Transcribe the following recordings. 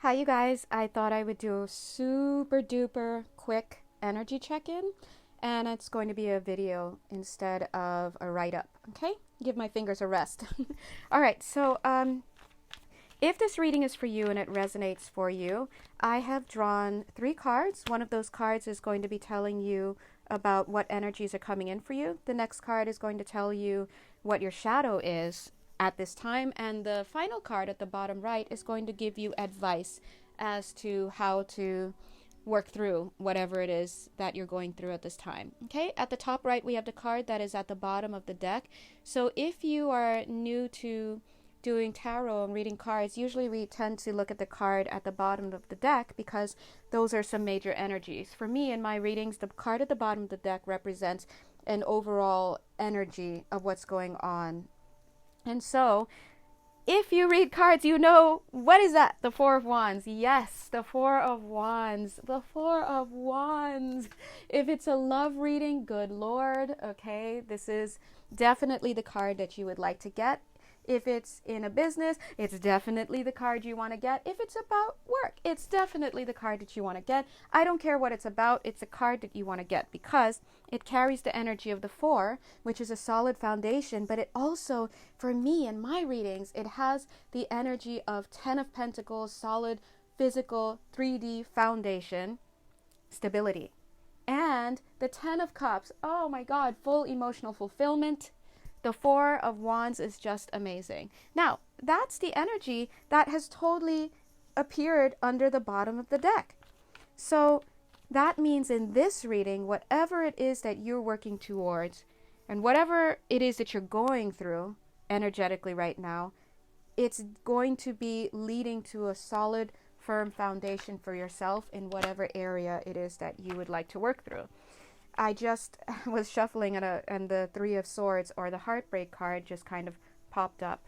Hi, you guys. I thought I would do a super duper quick energy check-in, and it's going to be a video instead of a write-up. Okay? Give my fingers a rest. All right. If this reading is for you and it resonates for you, I have drawn 3 cards. One of those cards is going to be telling you about what energies are coming in for you. The next card is going to tell you what your shadow is at this time, and the final card at the bottom right is going to give you advice as to how to work through whatever it is that you're going through at this time. Okay, at the top right we have the card that is at the bottom of the deck. So if you are new to doing tarot and reading cards, usually we tend to look at the card at the bottom of the deck because those are some major energies. For me, in my readings, the card at the bottom of the deck represents an overall energy of what's going on. And so, if you read cards, you know, what is that? The Four of Wands. Yes, the Four of Wands. The Four of Wands. If it's a love reading, good Lord, okay, this is definitely the card that you would like to get. If it's in a business, it's definitely the card you want to get. If it's about work, it's definitely the card that you want to get. I don't care what it's about, it's a card that you want to get because it carries the energy of the 4, which is a solid foundation, but it also, for me in my readings, it has the energy of 10 of Pentacles, solid, physical, 3D foundation, stability. And the 10 of Cups, oh my God, full emotional fulfillment. The Four of Wands is just amazing. Now, that's the energy that has totally appeared under the bottom of the deck. So that means in this reading, whatever it is that you're working towards and whatever it is that you're going through energetically right now, it's going to be leading to a solid, firm foundation for yourself in whatever area it is that you would like to work through. I just was shuffling and the 3 of Swords, or the heartbreak card, just kind of popped up.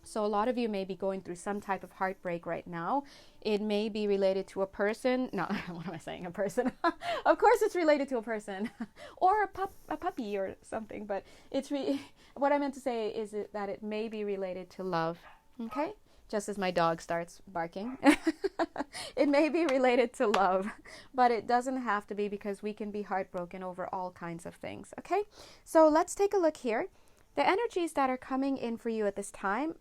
So a lot of you may be going through some type of heartbreak right now. It may be related to a person. No, what am I saying? A person. Of course it's related to a person or a puppy or something. But what I meant to say is that it may be related to love. Okay? Just as my dog starts barking. It may be related to love, but it doesn't have to be, because we can be heartbroken over all kinds of things. Okay? So let's take a look here. The energies that are coming in for you at this time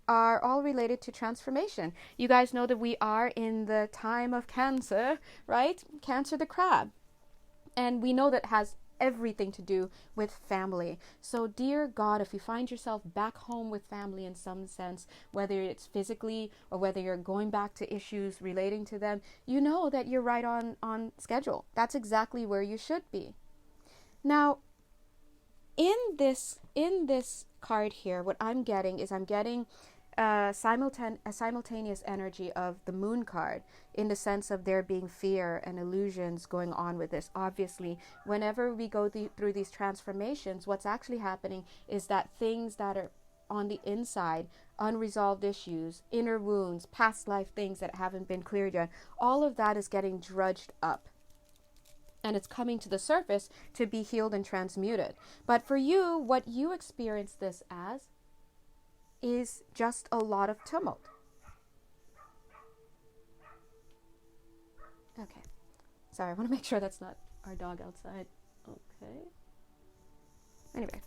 are all related to transformation. You guys know that we are in the time of Cancer, right? Cancer the crab. And we know that has everything to do with family. So dear God, if you find yourself back home with family in some sense, whether it's physically or whether you're going back to issues relating to them, you know that you're right on schedule. That's exactly where you should be. Now, in this card here, what I'm getting is a simultaneous energy of the Moon card, in the sense of there being fear and illusions going on with this. Obviously, whenever we go through these transformations, what's actually happening is that things that are on the inside, unresolved issues, inner wounds, past life things that haven't been cleared yet, all of that is getting drudged up. And it's coming to the surface to be healed and transmuted. But for you, what you experience this as is just a lot of tumult. Okay. Sorry, I want to make sure that's not our dog outside. Okay. Anyway.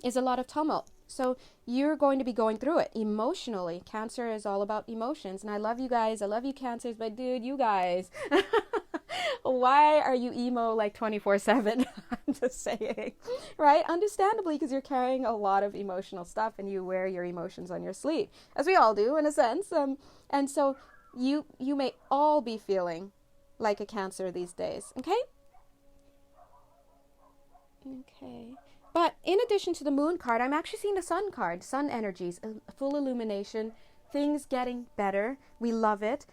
Is a lot of tumult. So you're going to be going through it emotionally. Cancer is all about emotions. And I love you guys. I love you, Cancers. But dude, you guys, why are you emo like 24/7? I'm just saying, right? Understandably, because you're carrying a lot of emotional stuff and you wear your emotions on your sleeve, as we all do in a sense. And so you may all be feeling like a Cancer these days. Okay? Okay. But in addition to the Moon card, I'm actually seeing the Sun card, Sun energies, full illumination, things getting better. We love it.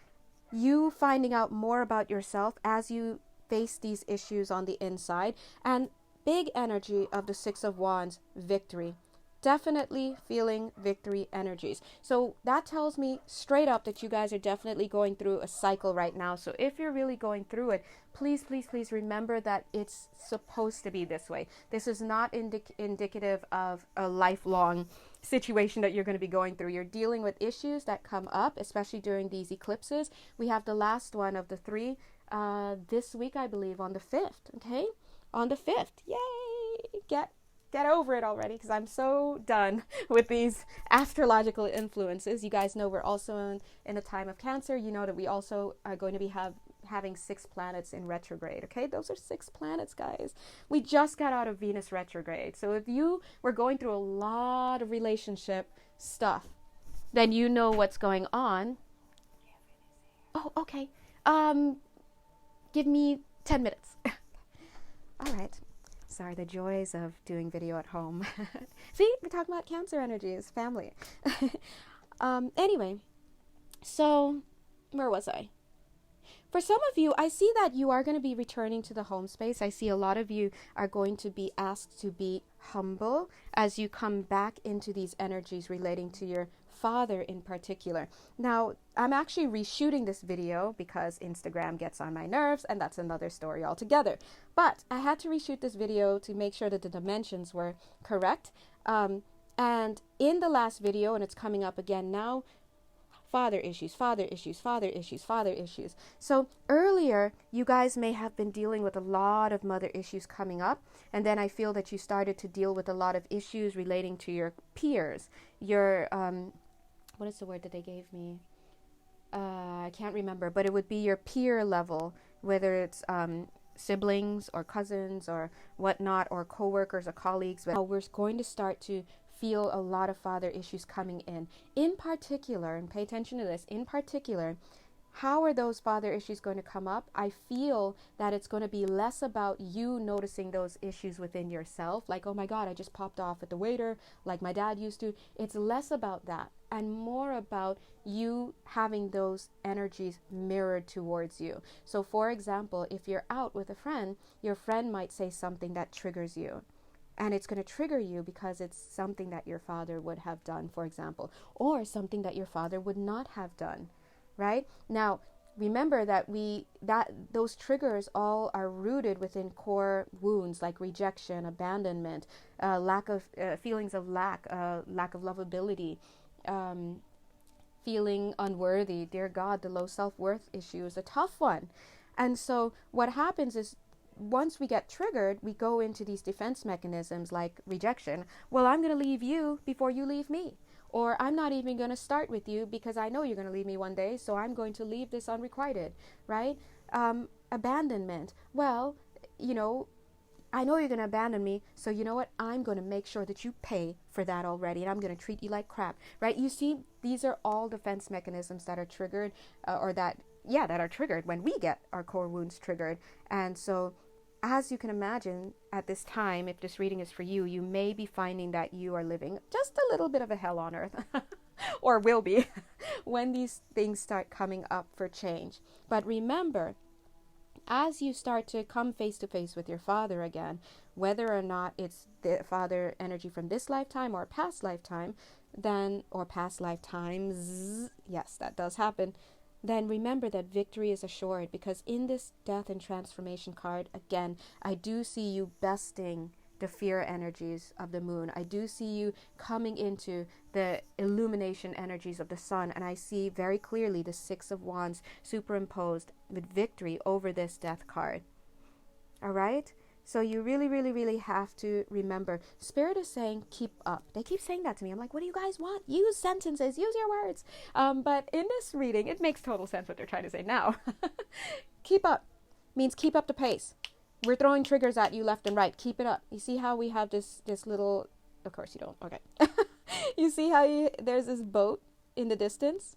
You finding out more about yourself as you face these issues on the inside. And big energy of the 6 of Wands, victory. definitely feeling victory energies. So that tells me straight up that you guys are definitely going through a cycle right now. So if you're really going through it, please, please, please remember that it's supposed to be this way. This is not indicative of a lifelong situation that you're going to be going through. You're dealing with issues that come up, especially during these eclipses. We have the last one of the 3 this week, I believe, on the 5th. Okay, on the 5th. Yay! Get over it already, because I'm so done with these astrological influences. You guys know we're also in a time of Cancer. You know that we also are going to be having 6 planets in retrograde. Okay, those are 6 planets, guys. We just got out of Venus retrograde. So if you were going through a lot of relationship stuff, then you know what's going on. Oh, okay. Give me 10 minutes. All right. Sorry, the joys of doing video at home. See, we're talking about Cancer energies, family. Anyway, so where was I? For some of you, I see that you are going to be returning to the home space. I see a lot of you are going to be asked to be humble as you come back into these energies relating to your father in particular. Now, I'm actually reshooting this video because Instagram gets on my nerves, and that's another story altogether. But I had to reshoot this video to make sure that the dimensions were correct. And in the last video, and it's coming up again now, father issues, father issues, father issues, father issues. So earlier, you guys may have been dealing with a lot of mother issues coming up. And then I feel that you started to deal with a lot of issues relating to your peers, your, what is the word that they gave me? I can't remember, but it would be your peer level, whether it's siblings or cousins or whatnot, or coworkers or colleagues. But we're going to start to feel a lot of father issues coming in particular, and pay attention to this, in particular, how are those father issues going to come up? I feel that it's going to be less about you noticing those issues within yourself, like, oh my God, I just popped off at the waiter like my dad used to. It's less about that and more about you having those energies mirrored towards you. So for example, if you're out with a friend, your friend might say something that triggers you. And it's going to trigger you because it's something that your father would have done, for example, or something that your father would not have done, right? Now, remember that those triggers all are rooted within core wounds like rejection, abandonment, lack of feelings of lack of lovability, feeling unworthy. Dear God, the low self-worth issue is a tough one. And so what happens is, once we get triggered, we go into these defense mechanisms like rejection. Well, I'm going to leave you before you leave me. Or I'm not even going to start with you because I know you're going to leave me one day, so I'm going to leave this unrequited, right? Abandonment. Well, you know, I know you're going to abandon me, so you know what? I'm going to make sure that you pay for that already, and I'm going to treat you like crap, right? You see, these are all defense mechanisms that are triggered, that are triggered when we get our core wounds triggered. And so, as you can imagine, at this time, if this reading is for you, you may be finding that you are living just a little bit of a hell on earth, or will be, when these things start coming up for change. But remember, as you start to come face to face with your father again, whether or not it's the father energy from this lifetime or past lifetime, or past lifetimes, yes, that does happen, then remember that victory is assured, because in this death and transformation card, again, I do see you besting the fear energies of the moon. I do see you coming into the illumination energies of the sun, and I see very clearly the 6 of Wands superimposed with victory over this death card. All right? So you really, really, really have to remember. Spirit is saying, keep up. They keep saying that to me. I'm like, what do you guys want? Use sentences, use your words. But in this reading, it makes total sense what they're trying to say now. Keep up means keep up the pace. We're throwing triggers at you left and right. Keep it up. You see how we have this little, of course you don't, okay. You see how there's this boat in the distance?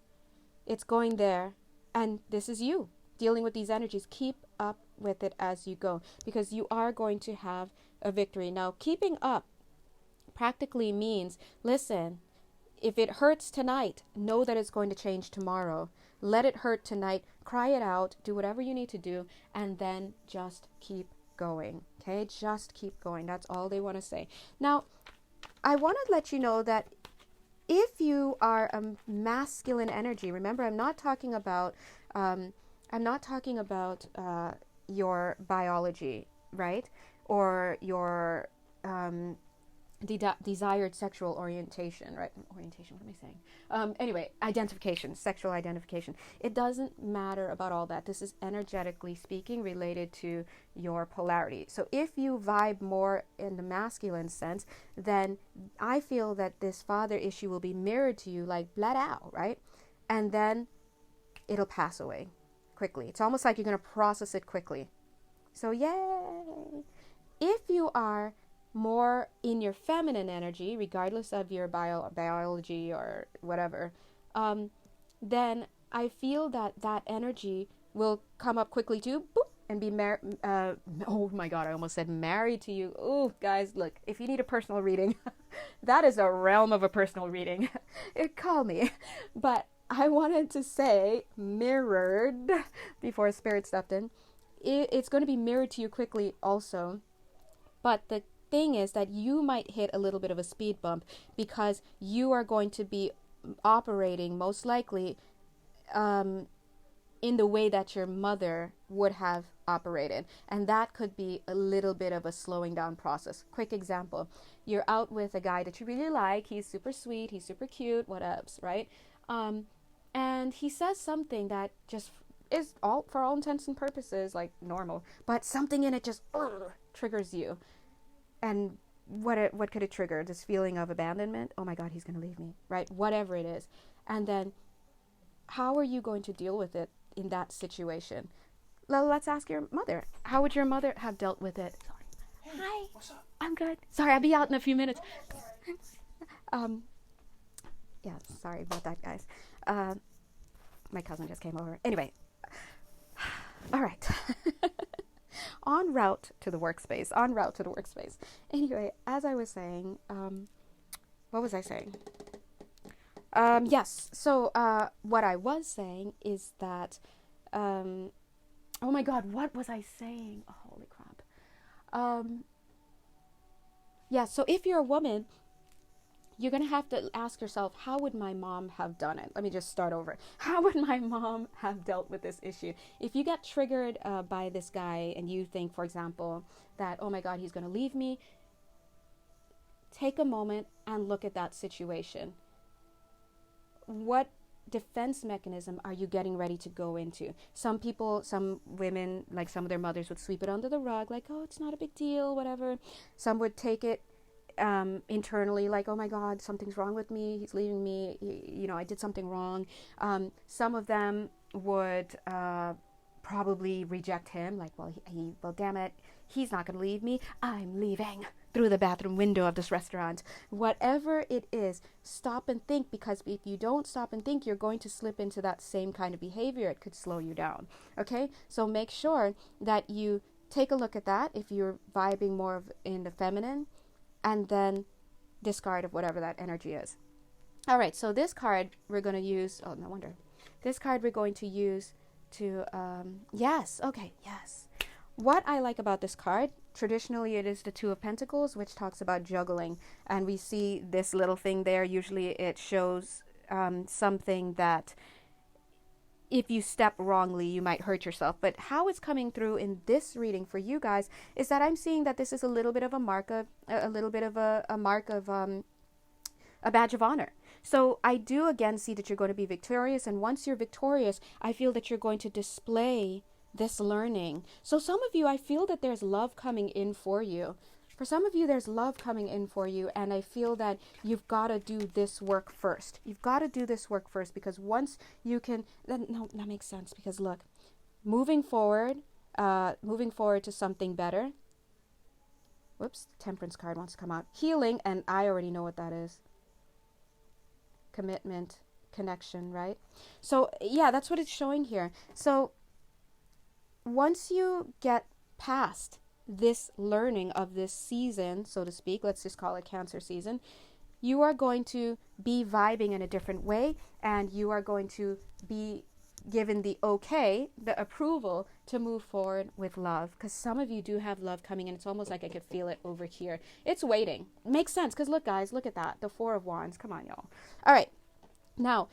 It's going there. And this is you dealing with these energies. Keep up with it as you go, because you are going to have a victory. Now, keeping up practically means, listen, if it hurts tonight, know that it's going to change tomorrow. Let it hurt tonight, cry it out, do whatever you need to do, and then just keep going. Okay, just keep going. That's all they want to say. Now, I want to let you know that if you are a masculine energy, remember, I'm not talking about your biology, right? Or your desired sexual orientation, right? Orientation, what am I saying? Anyway, identification, sexual identification. It doesn't matter about all that. This is energetically speaking related to your polarity. So if you vibe more in the masculine sense, then I feel that this father issue will be mirrored to you like bled out, right? And then it'll pass away quickly. It's almost like you're going to process it quickly. So yay! If you are more in your feminine energy, regardless of your biology or whatever, then I feel that energy will come up quickly too, boop, and be oh my god, I almost said married to you. Oh, guys, look, if you need a personal reading, that is a realm of a personal reading. Call me. But I wanted to say mirrored before Spirit stepped in. It's going to be mirrored to you quickly also. But the thing is that you might hit a little bit of a speed bump because you are going to be operating most likely in the way that your mother would have operated. And that could be a little bit of a slowing down process. Quick example. You're out with a guy that you really like. He's super sweet. He's super cute. Whatevs, right? And he says something that just is for all intents and purposes like normal, but something in it just triggers you. And what could it trigger? This feeling of abandonment? Oh my god, he's going to leave me, right? Whatever it is. And then how are you going to deal with it in that situation? Let's ask your mother. How would your mother have dealt with it? Sorry. Hey, hi. What's up? I'm good. Sorry, I'll be out in a few minutes. Yeah, sorry about that, guys. My cousin just came over. Anyway. All right. En route to the workspace. Anyway, as I was saying, what was I saying? Yes. So, what I was saying is that, oh my God, what was I saying? Oh, holy crap. Yeah. So if you're a woman, you're going to have to ask yourself, how would my mom have done it? Let me just start over. How would my mom have dealt with this issue? If you get triggered by this guy and you think, for example, that, oh my God, he's going to leave me, take a moment and look at that situation. What defense mechanism are you getting ready to go into? Some people, some women, like some of their mothers would sweep it under the rug, like, oh, it's not a big deal, whatever. Some would take it internally, like, oh my God, something's wrong with me, he's leaving me, I did something wrong. Some of them would probably reject him, like, well, damn it, he's not going to leave me, I'm leaving through the bathroom window of this restaurant. Whatever it is, stop and think, because if you don't stop and think, you're going to slip into that same kind of behavior. It could slow you down. Okay, so make sure that you take a look at that if you're vibing more in the feminine, and then discard of whatever that energy is. All right, so this card we're going to use, oh, no wonder. This card we're going to use to, yes. What I like about this card, traditionally it is the Two of Pentacles, which talks about juggling. And we see this little thing there. Usually it shows something that if you step wrongly, you might hurt yourself. But how it's coming through in this reading for you guys is that I'm seeing that this is a little bit of a mark of, a badge of honor. So I do again see that you're going to be victorious. And once you're victorious, I feel that you're going to display this learning. So some of you, I feel that there's love coming in for you. For some of you, there's love coming in for you, and I feel that you've got to do this work first. You've got to do this work first, because once you can, that makes sense, because look, moving forward to something better. Whoops, Temperance card wants to come out. Healing, and I already know what that is. Commitment, connection, right? So yeah, that's what it's showing here. So once you get past this learning of this season, so to speak, let's just call it Cancer season, you are going to be vibing in a different way, and you are going to be given the okay, the approval to move forward with love. Because some of you do have love coming in. It's almost like I could feel it over here. It's waiting. Makes sense. Because look, guys, look at that. The Four of Wands. Come on, y'all. All right. Now,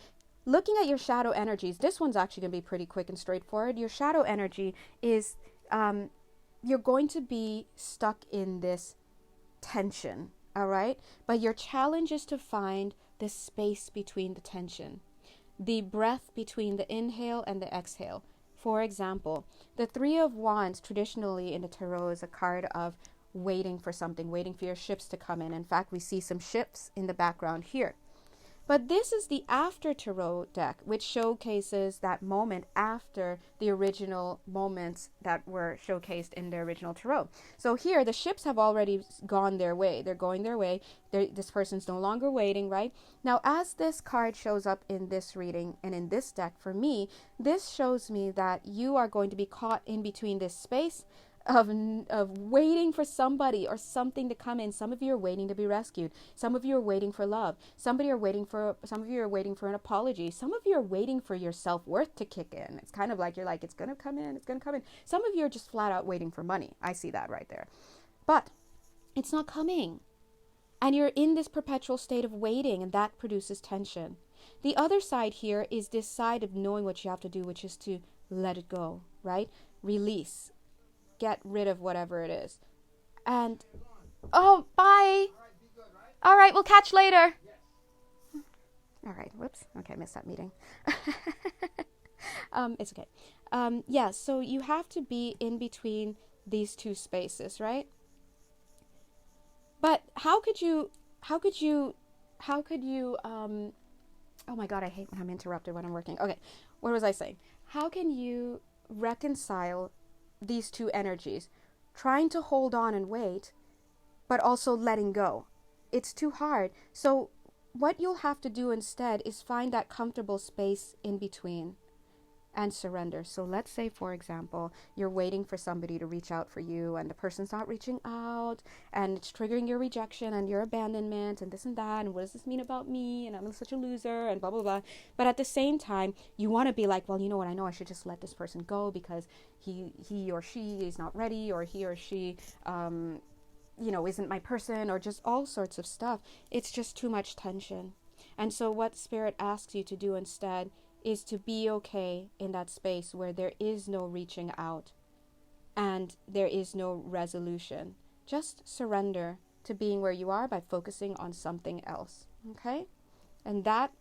looking at your shadow energies, this one's actually going to be pretty quick and straightforward. Your shadow energy is, you're going to be stuck in this tension. All right. But your challenge is to find the space between the tension, the breath between the inhale and the exhale. For example, the Three of Wands traditionally in the tarot is a card of waiting for something, waiting for your ships to come in. In fact, we see some ships in the background here. But this is the after tarot deck, which showcases that moment after the original moments that were showcased in the original tarot. So here, the ships have already gone their way. They're going their way. This person's no longer waiting, right? Now, as this card shows up in this reading and in this deck, for me, this shows me that you are going to be caught in between this space of waiting for somebody or something to come in. Some of you are waiting to be rescued. Some of you are waiting for love. Some of you are waiting for an apology. Some of you are waiting for your self-worth to kick in. It's kind of like you're like, it's going to come in. It's going to come in. Some of you are just flat out waiting for money. I see that right there. But it's not coming. And you're in this perpetual state of waiting, and that produces tension. The other side here is this side of knowing what you have to do, which is to let it go, right? Release. Get rid of whatever it is. And, oh, bye. All right, we'll catch later. All right, whoops. Okay, I missed that meeting. It's okay. Yeah, so you have to be in between these two spaces, right? But how could you, oh my God, I hate when I'm interrupted when I'm working. Okay, what was I saying? How can you reconcile these two energies, trying to hold on and wait, but also letting go? It's too hard. So what you'll have to do instead is find that comfortable space in between and surrender. So let's say, for example, you're waiting for somebody to reach out for you and the person's not reaching out and it's triggering your rejection and your abandonment and this and that, and what does this mean about me, and I'm such a loser and blah blah blah. But at the same time, you want to be like, well, you know what, I know I should just let this person go because he or she is not ready, or he or she isn't my person, or just all sorts of stuff. It's just too much tension. And so what Spirit asks you to do instead is to be okay in that space where there is no reaching out and there is no resolution. Just surrender to being where you are by focusing on something else. Okay? And that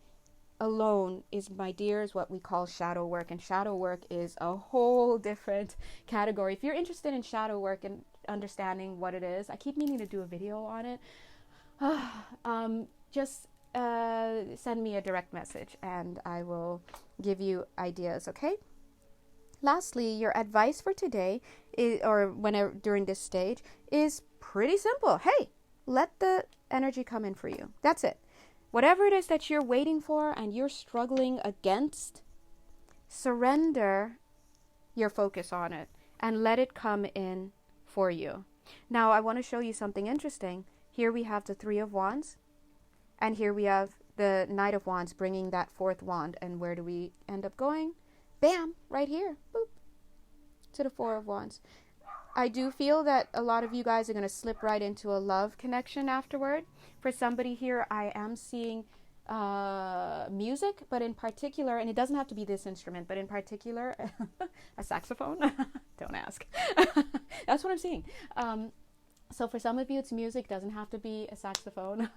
alone is, my dears, what we call shadow work. And shadow work is a whole different category. If you're interested in shadow work and understanding what it is, I keep meaning to do a video on it. Just send me a direct message and I will give you ideas, okay? Lastly, your advice for today is, or whenever during this stage, is pretty simple. Hey, let the energy come in for you. That's it. Whatever it is that you're waiting for and you're struggling against, surrender your focus on it and let it come in for you. Now, I want to show you something interesting. Here we have the Three of Wands. And here we have the Knight of Wands bringing that fourth wand. And where do we end up going? Bam! Right here. Boop. To the Four of Wands. I do feel that a lot of you guys are going to slip right into a love connection afterward. For somebody here, I am seeing music, but in particular, and it doesn't have to be this instrument, but in particular, a saxophone. Don't ask. That's what I'm seeing. So for some of you, it's music. Doesn't have to be a saxophone.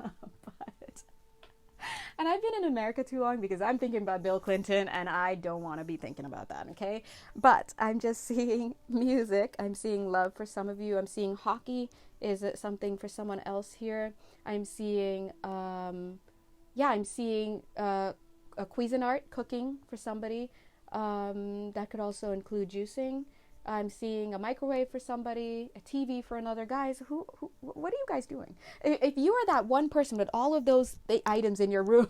And I've been in America too long because I'm thinking about Bill Clinton and I don't want to be thinking about that, okay? But I'm just seeing music. I'm seeing love for some of you. I'm seeing hockey. Is it something for someone else here? I'm seeing, I'm seeing a Cuisinart, cooking for somebody. That could also include juicing. I'm seeing a microwave for somebody, a TV for another. Guys, what are you guys doing? If you are that one person with all of those items in your room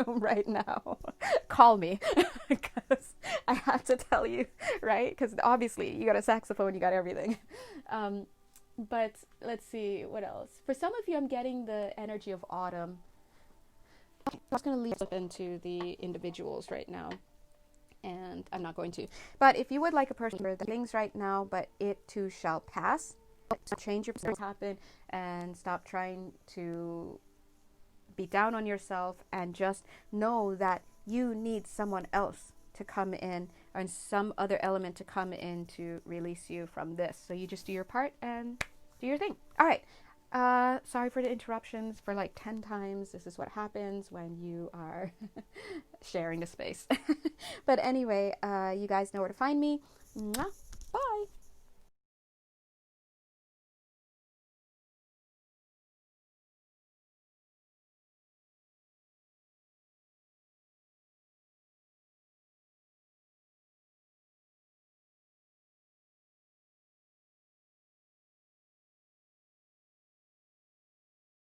right now, call me because I have to tell you, right? Because obviously you got a saxophone, you got everything. But let's see what else. For some of you, I'm getting the energy of autumn. Okay, I'm just going to leave up into the individuals right now. and I'm not going to. But if you would like a person for the things right now, but it too shall pass, so change your perspective, happen, and stop trying to be down on yourself, and just know that you need someone else to come in, or some other element to come in to release you from this. So you just do your part and do your thing. All right. Sorry for the interruptions for like 10 times. This is what happens when you are sharing the space. But anyway, you guys know where to find me. Mwah. Bye.